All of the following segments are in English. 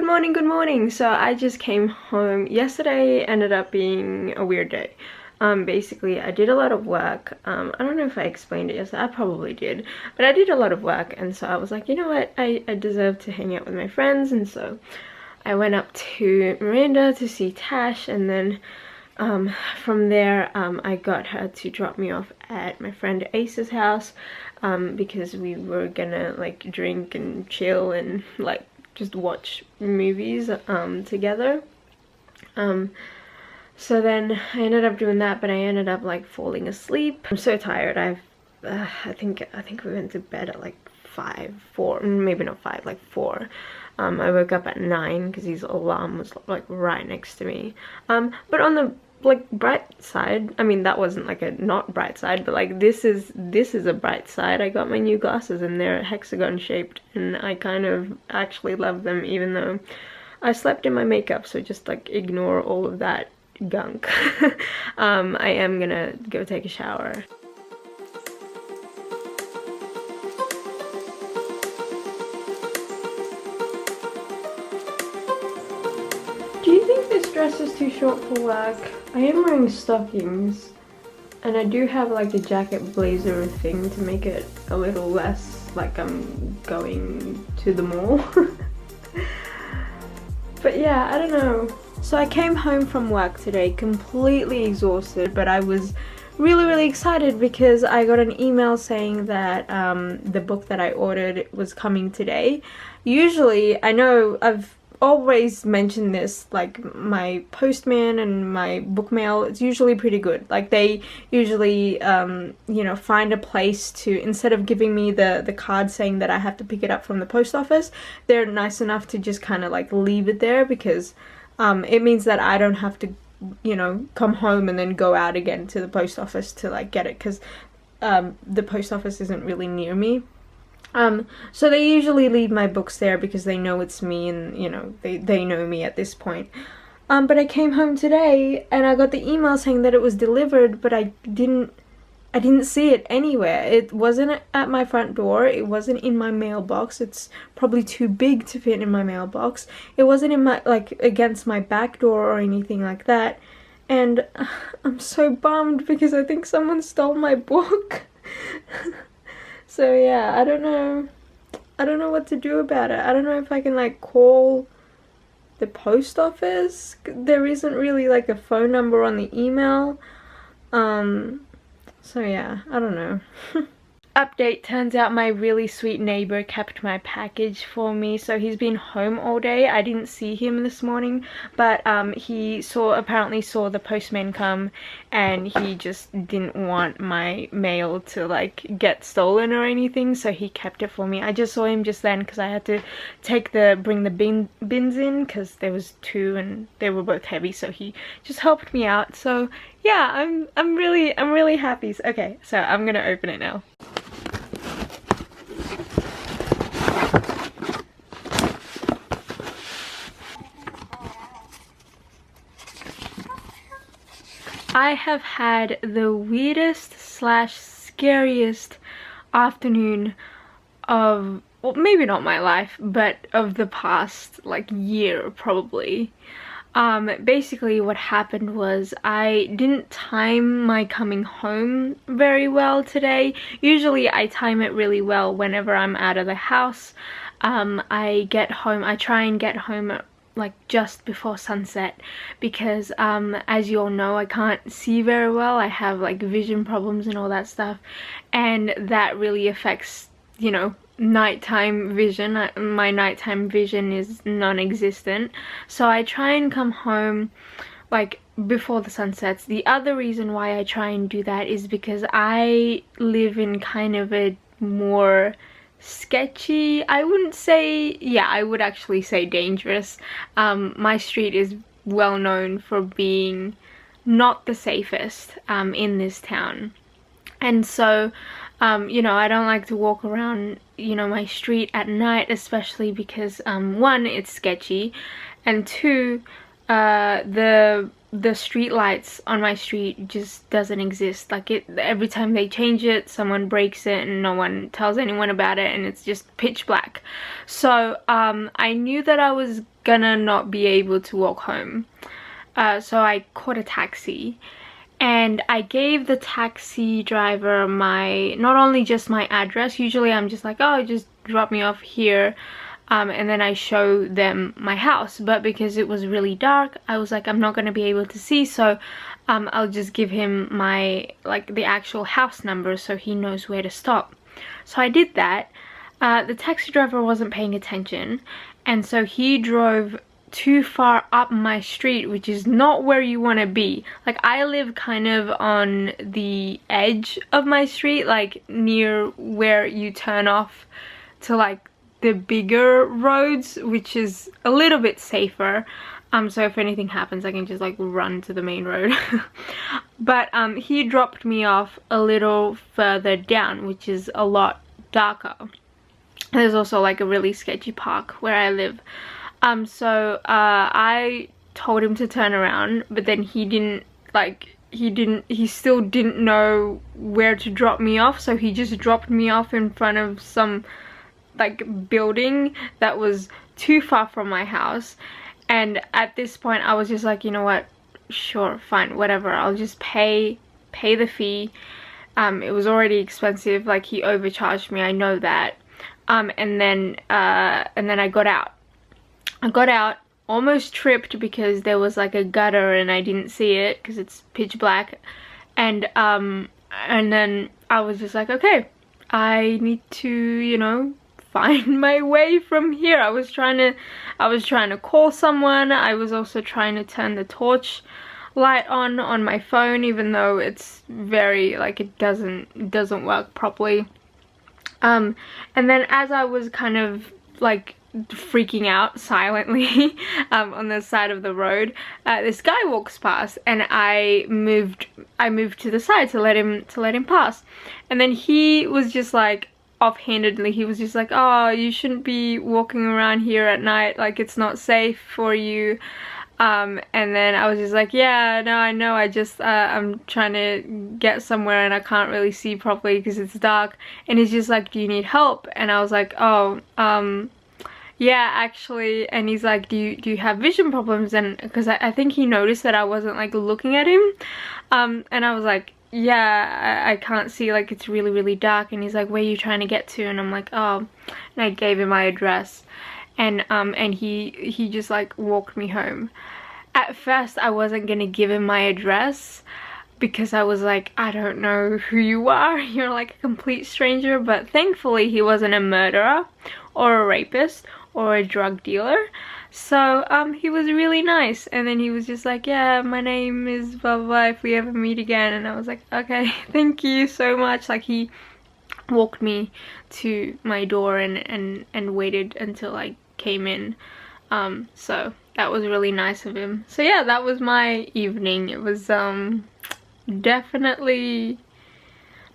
morning, good morning. So I just came home. Yesterday ended up being a weird day. Basically I did a lot of work. I don't know if I explained it yesterday. I probably did, but I did a lot of work, and so I was like, you know what, I deserve to hang out with my friends, and so I went up to Miranda to see Tash, and then from there I got her to drop me off at my friend Ace's house because we were gonna like drink and chill and like just watch movies together. So then I ended up doing that, but I ended up like falling asleep. I'm so tired. I think we went to bed at like 4, maybe not 5, like 4. I woke up at 9 because his alarm was like right next to me. But on the like bright side, I mean, that wasn't like a not bright side, but like this is a bright side. I got my new glasses and they're hexagon shaped, and I kind of actually love them, even though I slept in my makeup, so just like ignore all of that gunk. I am gonna go take a shower. Do you think this dress is too short for work? I am wearing stockings, and I do have like a jacket blazer thing to make it a little less like I'm going to the mall. But yeah, I don't know. So I came home from work today completely exhausted, but I was really excited because I got an email saying that the book that I ordered was coming today. Usually, I know I've always mentioned this, like my postman and my book mail, it's usually pretty good. Like they usually you know, find a place to, instead of giving me the card saying that I have to pick it up from the post office, they're nice enough to just kind of like leave it there, because it means that I don't have to, you know, come home and then go out again to the post office to like get it, because the post office isn't really near me. So they usually leave my books there because they know it's me, and you know, they know me at this point. But I came home today and I got the email saying that it was delivered, but I didn't see it anywhere. It wasn't at my front door, it wasn't in my mailbox. It's probably too big to fit in my mailbox. It wasn't in my, like, against my back door or anything like that. And I'm so bummed because I think someone stole my book. So yeah, I don't know what to do about it. I don't know if I can like call the post office. There isn't really like a phone number on the email. So yeah, I don't know. Update, turns out my really sweet neighbor kept my package for me, so he's been home all day. I didn't see him this morning, but he apparently saw the postman come, and he just didn't want my mail to like get stolen or anything, so he kept it for me. I just saw him just then because I had to bring the bins in because there was 2 and they were both heavy, so he just helped me out. So yeah, I'm really happy. Okay, so I'm gonna open it now. I have had the weirdest / scariest afternoon of, well, maybe not my life, but of the past like year probably. Basically what happened was I didn't time my coming home very well today. Usually I time it really well whenever I'm out of the house. I try and get home at like just before sunset, because as you all know, I can't see very well. I have like vision problems and all that stuff, and that really affects, you know, nighttime vision. My nighttime vision is non-existent, so I try and come home like before the sun sets. The other reason why I try and do that is because I live in kind of a more sketchy, I wouldn't say, yeah, I would actually say dangerous. My street is well known for being not the safest in this town, and so you know, I don't like to walk around, you know, my street at night, especially because 1, it's sketchy, and 2, the street lights on my street just doesn't exist. Like every time they change it, someone breaks it and no one tells anyone about it, and it's just pitch black. So I knew that I was gonna not be able to walk home. So I caught a taxi, and I gave the taxi driver not only just my address. Usually I'm just like, oh, just drop me off here, and then I show them my house. But because it was really dark, I was like, I'm not going to be able to see, so I'll just give him the actual house number so he knows where to stop. So I did that. The taxi driver wasn't paying attention, and so he drove too far up my street, which is not where you want to be. Like, I live kind of on the edge of my street, like near where you turn off to like the bigger roads, which is a little bit safer. So if anything happens, I can just like run to the main road. But he dropped me off a little further down, which is a lot darker. There's also like a really sketchy park where I live. So I told him to turn around, but then he still didn't know where to drop me off, so he just dropped me off in front of some like building that was too far from my house. And at this point I was just like, you know what, sure, fine, whatever, I'll just pay the fee. It was already expensive, like he overcharged me, I know that. And then I got out, almost tripped because there was like a gutter and I didn't see it because it's pitch black. And then I was just like, okay, I need to, you know, find my way from here. I was trying to call someone. I was also trying to turn the torch light on my phone, even though it's very, like, it doesn't work properly. And then as I was kind of like freaking out silently on the side of the road, this guy walks past, and I moved to the side to let him pass. And then he was just like, offhandedly, he was just like, oh, you shouldn't be walking around here at night, like it's not safe for you. And then I was just like, yeah, no, I know, I just I'm trying to get somewhere and I can't really see properly because it's dark. And he's just like, do you need help? And I was like, oh, yeah, actually. And he's like, do you have vision problems? And because I think he noticed that I wasn't like looking at him, and I was like, yeah, I can't see, like it's really, really dark. And he's like, where are you trying to get to? And I'm like, oh, and I gave him my address, and he just like walked me home. At first I wasn't gonna give him my address because I was like, I don't know who you are, you're like a complete stranger. But thankfully he wasn't a murderer or a rapist or a drug dealer, so he was really nice. And then he was just like, yeah, my name is blah blah blah, if we ever meet again. And I was like, okay, thank you so much. Like, he walked me to my door and waited until I came in. So that was really nice of him. So yeah, that was my evening. It was definitely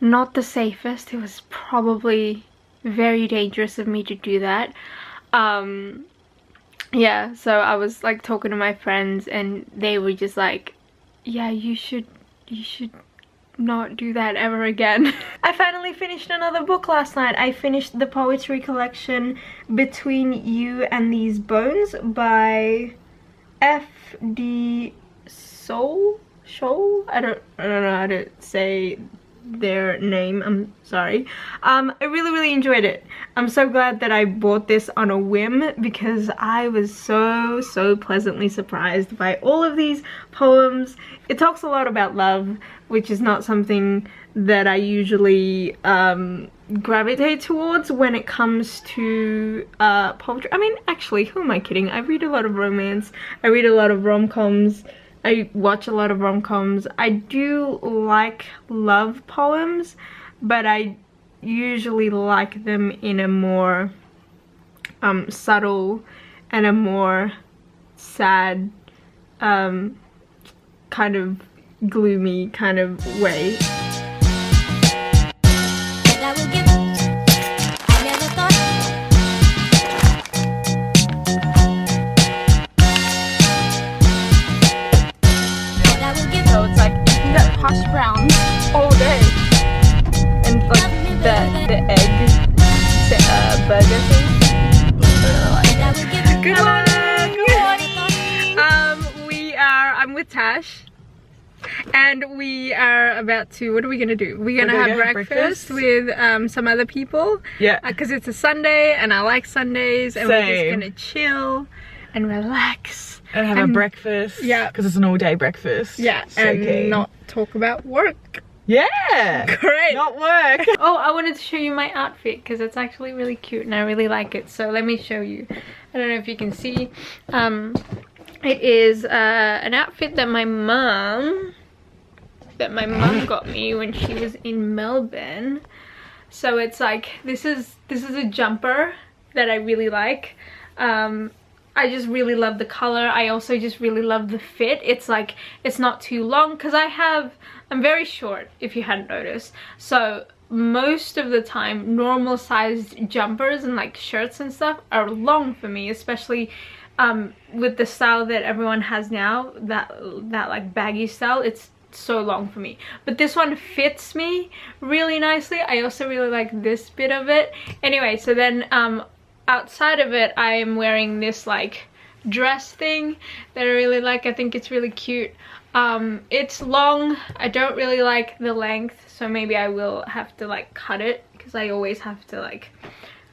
not the safest. It was probably very dangerous of me to do that. Yeah, so I was like talking to my friends and they were just like, yeah, you should not do that ever again. I finally finished another book last night. I finished the poetry collection Between You and These Bones by F.D. Soul? I don't know how to say their name, I'm sorry. I really enjoyed it. I'm so glad that I bought this on a whim because I was so pleasantly surprised by all of these poems. It talks a lot about love, which is not something that I usually gravitate towards when it comes to poetry. I mean, actually, who am I kidding? I read a lot of romance, I read a lot of rom-coms, I watch a lot of rom-coms. I do like love poems, but I usually like them in a more subtle and a more sad, kind of gloomy kind of way. Hash browns all day, and like the egg burger thing. Good morning! with Tash. And we are about to, what are we gonna do? We're gonna have breakfast with some other people. Yeah. Because it's a Sunday and I like Sundays, and we're just gonna chill and relax. And have a breakfast. Yeah. Because it's an all-day breakfast. Yeah, So and keen. not talk about work. Yeah. Great. Not work. Oh, I wanted to show you my outfit because it's actually really cute and I really like it. So let me show you. I don't know if you can see. It is an outfit that my mum got me when she was in Melbourne. So it's like, this is a jumper that I really like. I just really love the color. I also just really love the fit. It's like, it's not too long because I'm very short, if you hadn't noticed. So most of the time, normal sized jumpers and like shirts and stuff are long for me, especially with the style that everyone has now, that like baggy style. It's so long for me, but this one fits me really nicely. I also really like this bit of it. Anyway, so then outside of it, I am wearing this like dress thing that I really like. I think it's really cute. It's long. I don't really like the length, so maybe I will have to like cut it, because I always have to like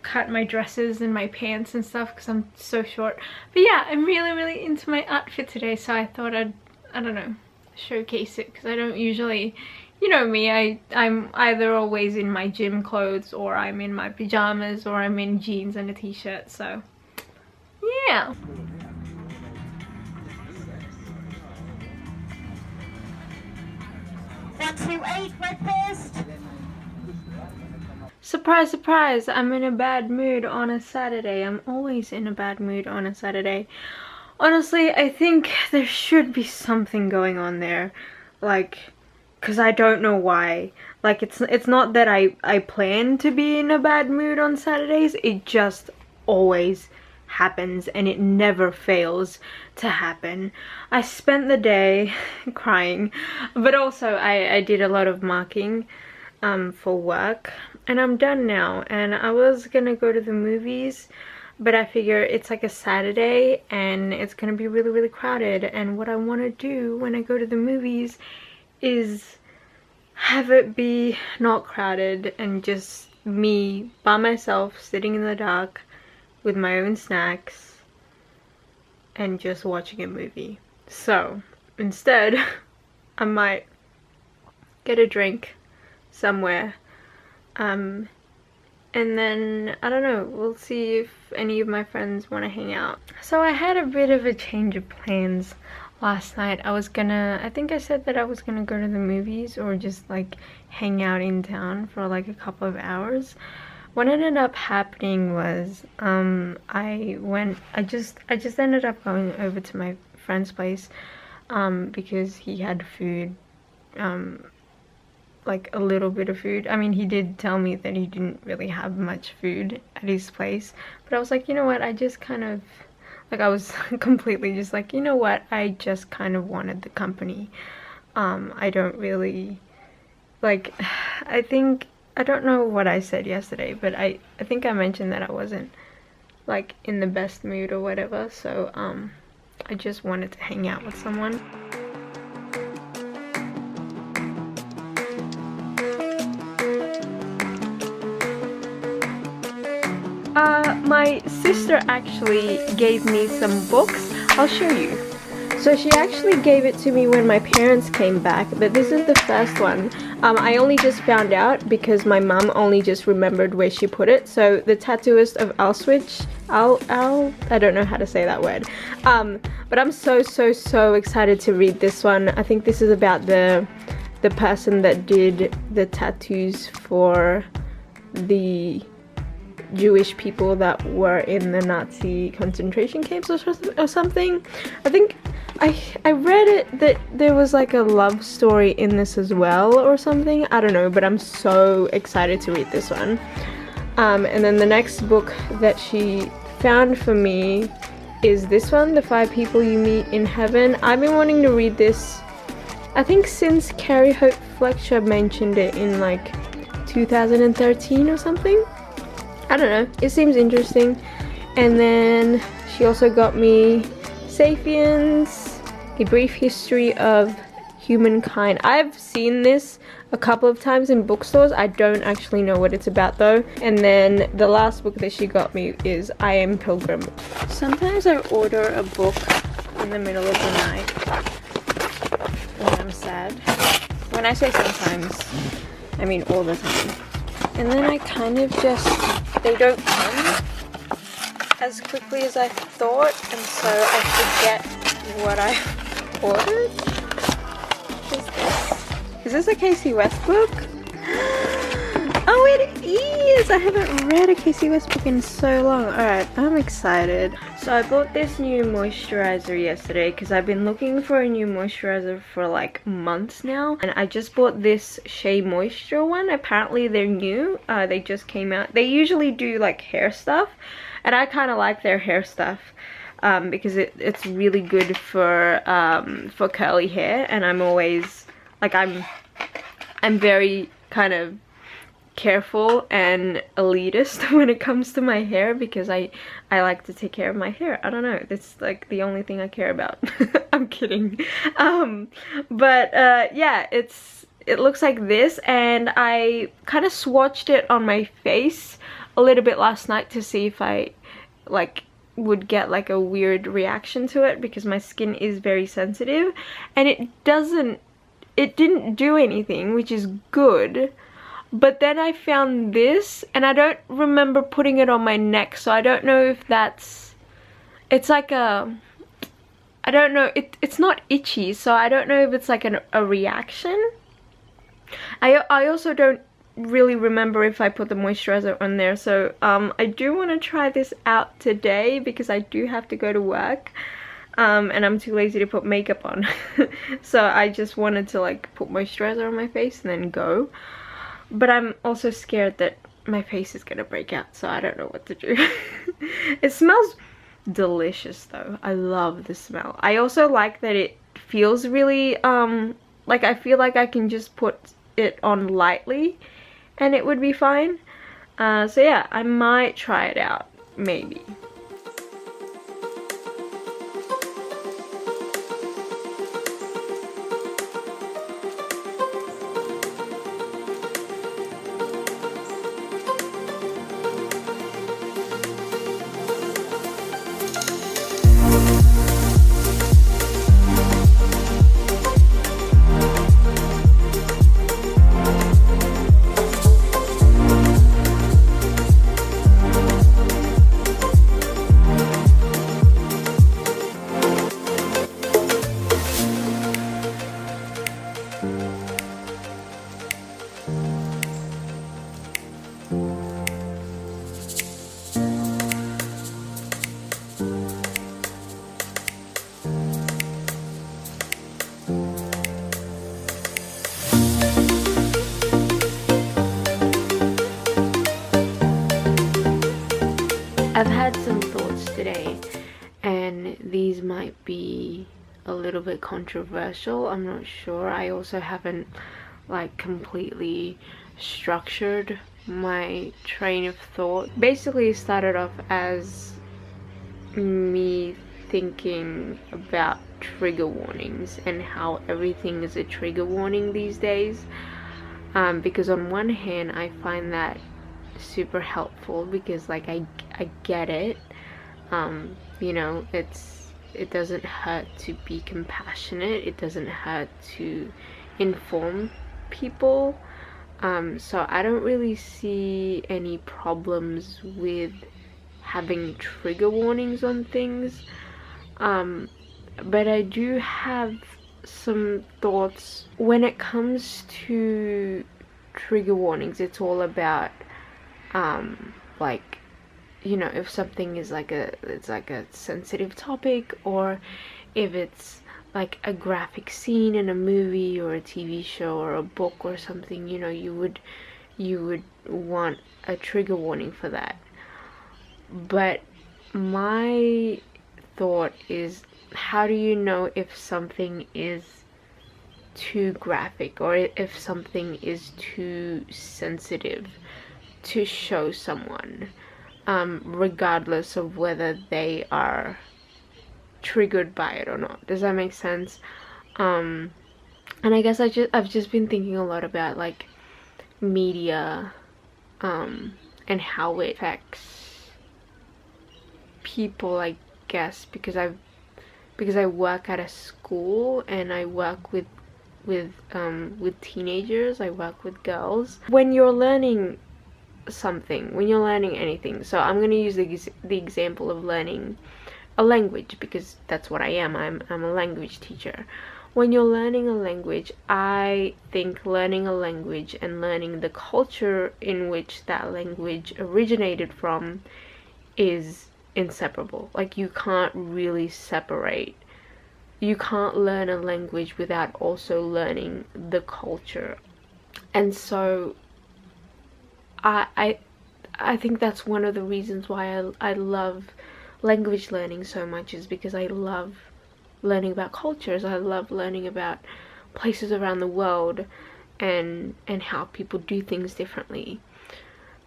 cut my dresses and my pants and stuff because I'm so short. But yeah, I'm really into my outfit today, so I thought I don't know, showcase it, because I don't usually, you know me, I'm either always in my gym clothes, or I'm in my pajamas, or I'm in jeans and a t-shirt. So yeah. Breakfast. Surprise, surprise, I'm in a bad mood on a Saturday. I'm always in a bad mood on a Saturday. Honestly, I think there should be something going on there. Like, because I don't know why. Like, it's not that I plan to be in a bad mood on Saturdays. It just always happens, and it never fails to happen. I spent the day crying, but also I did a lot of marking for work, and I'm done now. And I was gonna go to the movies, but I figure it's like a Saturday and it's gonna be really crowded, and what I want to do when I go to the movies is have it be not crowded and just me by myself sitting in the dark with my own snacks and just watching a movie. So instead I might get a drink somewhere, and then I don't know, we'll see if any of my friends want to hang out. So I had a bit of a change of plans last night. I think I said that I was gonna go to the movies or just like hang out in town for like a couple of hours. What ended up happening was I just ended up going over to my friend's place because he had food, like a little bit of food. I mean, he did tell me that he didn't really have much food at his place, but I was like, you know what, I just kind of, like, I was completely just like, you know what, I just kind of wanted the company. I don't really, like, I don't know what I said yesterday, but I think I mentioned that I wasn't like in the best mood or whatever, so I just wanted to hang out with someone. My sister actually gave me some books. I'll show you. So she actually gave it to me when my parents came back, but this is the first one. I only just found out because my mum only just remembered where she put it. So The Tattooist of Auschwitz, I don't know how to say that word. But I'm so excited to read this one. I think this is about the person that did the tattoos for the Jewish people that were in the Nazi concentration camps or something. I think I read it that there was like a love story in this as well or something. I don't know, but I'm so excited to read this one. And then the next book that she found for me is this one, The 5 People You Meet in Heaven. I've been wanting to read this, I think, since Carrie Hope Fletcher mentioned it in like 2013 or something. I don't know, it seems interesting. And then she also got me Sapiens, A Brief History of Humankind. I've seen this a couple of times in bookstores. I don't actually know what it's about though. And then the last book that she got me is I Am Pilgrim. Sometimes I order a book in the middle of the night when I'm sad. When I say sometimes, I mean all the time. And then I kind of just, they don't come as quickly as I thought, and so I forget what I ordered. Is this a Casey West book? Oh, it is! I haven't read a Casey West book in so long. Alright, I'm excited. So I bought this new moisturizer yesterday because I've been looking for a new moisturizer for like months now. And I just bought this Shea Moisture one. Apparently they're new. They just came out. They usually do like hair stuff. And I kind of like their hair stuff. Because it's really good for curly hair, and I'm always like I'm very kind of careful and elitist when it comes to my hair because I like to take care of my hair. I don't know, that's like the only thing I care about. I'm kidding. Yeah, it looks like this, and I kind of swatched it on my face a little bit last night to see if I like would get like a weird reaction to it because my skin is very sensitive, and it didn't do anything, which is good. But then I found this, and I don't remember putting it on my neck, so I don't know if it's like a, I don't know, it's not itchy, so I don't know if it's like a reaction. I also don't really remember if I put the moisturizer on there, so I do want to try this out today because I do have to go to work, and I'm too lazy to put makeup on. So I just wanted to like put moisturizer on my face and then go, but I'm also scared that my face is gonna break out, so I don't know what to do. It smells delicious though. I love the smell. I also like that it feels really like I feel like I can just put it on lightly and it would be fine. So yeah, I might try it out, maybe. I've had some thoughts today, and these might be a little bit controversial. I'm not sure. I also haven't like completely structured my train of thought. Basically, it started off as me thinking about trigger warnings and how everything is a trigger warning these days. Because on one hand, I find that super helpful because like I get it. You know, it doesn't hurt to be compassionate, it doesn't hurt to inform people. So I don't really see any problems with having trigger warnings on things, but I do have some thoughts when it comes to trigger warnings. It's all about like, you know, if something is like it's like a sensitive topic, or if it's like a graphic scene in a movie or a TV show or a book or something, you know, you would want a trigger warning for that. But my thought is, how do you know if something is too graphic or if something is too sensitive to show someone, regardless of whether they are triggered by it or not. Does that make sense? And I guess I've just been thinking a lot about like media and how it affects people, I guess, because I work at a school and I work with teenagers, I work with girls. When you're learning something, when you're learning anything, so I'm going to use the example of learning a language, because that's what I am. I'm a language teacher. When you're learning a language, I think learning a language and learning the culture in which that language originated from is inseparable. Like, you can't really separate. You can't learn a language without also learning the culture. And so I think that's one of the reasons why I love language learning so much, is because I love learning about cultures. I love learning about places around the world and how people do things differently.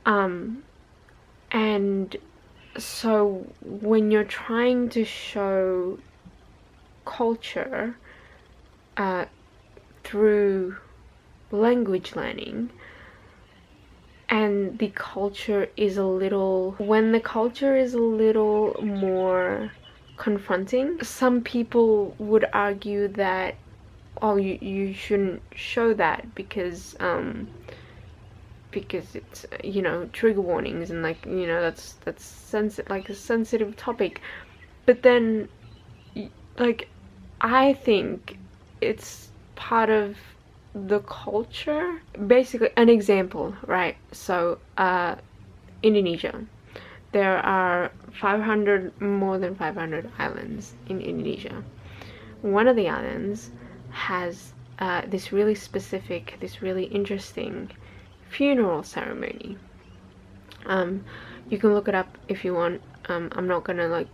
And so when you're trying to show culture through language learning, and the culture is when the culture is a little more confronting, some people would argue that, oh, you shouldn't show that because it's, you know, trigger warnings, and like, you know, that's like a sensitive topic. But then, like, I think it's part of the culture. Basically, an example, right? So Indonesia, there are more than 500 islands in Indonesia. One of the islands has this really specific, this really interesting funeral ceremony. You can look it up if you want. I'm not gonna like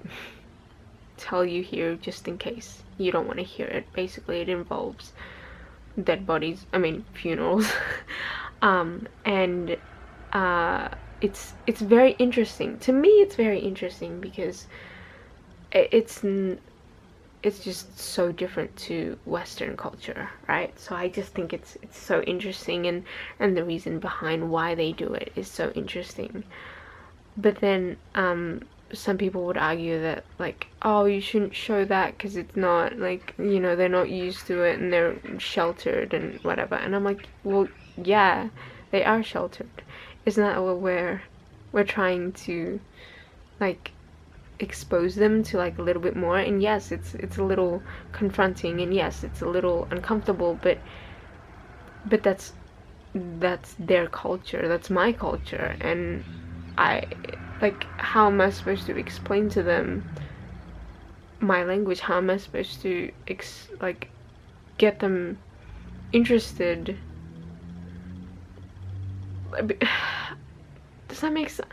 tell you here just in case you don't want to hear it. Basically, it involves dead bodies, funerals. And it's very interesting. To me, it's very interesting because it's just so different to Western culture, right? So I just think it's so interesting, and the reason behind why they do it is so interesting. But then some people would argue that, like, oh, you shouldn't show that because it's not, like, you know, they're not used to it and they're sheltered and whatever. And I'm like, well, yeah, they are sheltered. Isn't that what we're trying to, like, expose them to, like, a little bit more? And yes, it's a little confronting, and yes, it's a little uncomfortable, but that's their culture, that's my culture, and how am I supposed to explain to them my language? How am I supposed to get them interested? Does that make sense?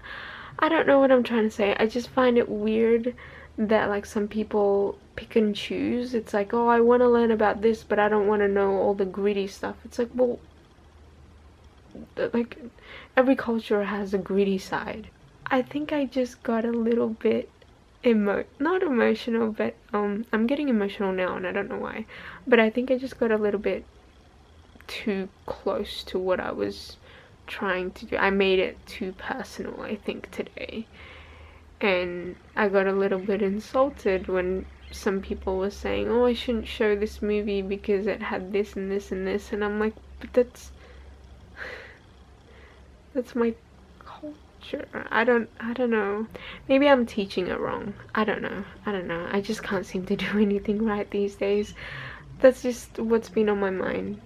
I don't know what I'm trying to say. I just find it weird that, like, some people pick and choose. It's like, oh, I want to learn about this, but I don't want to know all the gritty stuff. It's like, well, like, every culture has a gritty side. I think I just got a little bit not emotional, but I'm getting emotional now, and I don't know why. But I think I just got a little bit too close to what I was trying to do. I made it too personal, I think, today. And I got a little bit insulted when some people were saying, oh, I shouldn't show this movie because it had this and this and this. And I'm like, but that's my culture. I don't know. Maybe I'm teaching it wrong. I don't know. I just can't seem to do anything right these days. That's just what's been on my mind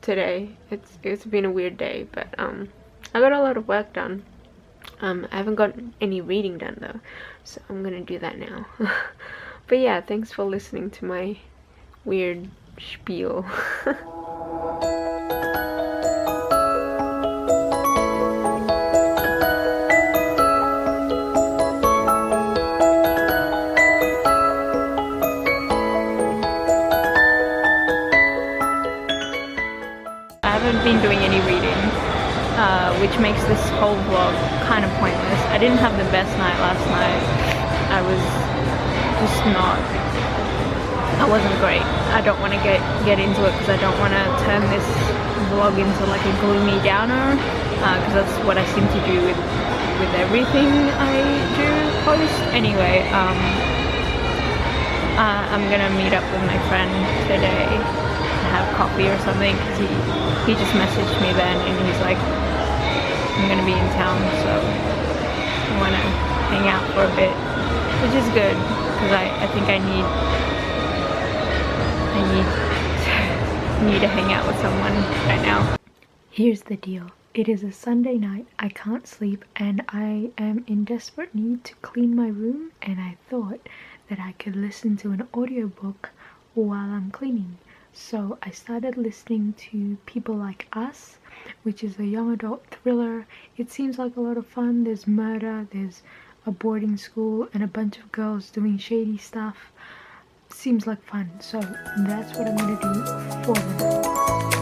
today. It's been a weird day, but I got a lot of work done. I haven't got any reading done though, so I'm gonna do that now. But yeah, thanks for listening to my weird spiel. Been doing any reading, which makes this whole vlog kind of pointless. I didn't have the best night last night. I was just not, I wasn't great. I don't want to get into it because I don't want to turn this vlog into like a gloomy downer, because that's what I seem to do with everything I do post. Anyway, I'm gonna meet up with my friend today and have coffee or something, because he just messaged me then and he's like, I'm gonna be in town, so I want to hang out for a bit, which is good because I think I need to hang out with someone right now. Here's the deal. It is a Sunday night, I can't sleep, and I am in desperate need to clean my room, and I thought that I could listen to an audiobook while I'm cleaning. So I started listening to People Like Us, which is a young adult thriller. It seems like a lot of fun. There's murder, there's a boarding school, and a bunch of girls doing shady stuff. Seems like fun, so that's what I'm gonna do for the night.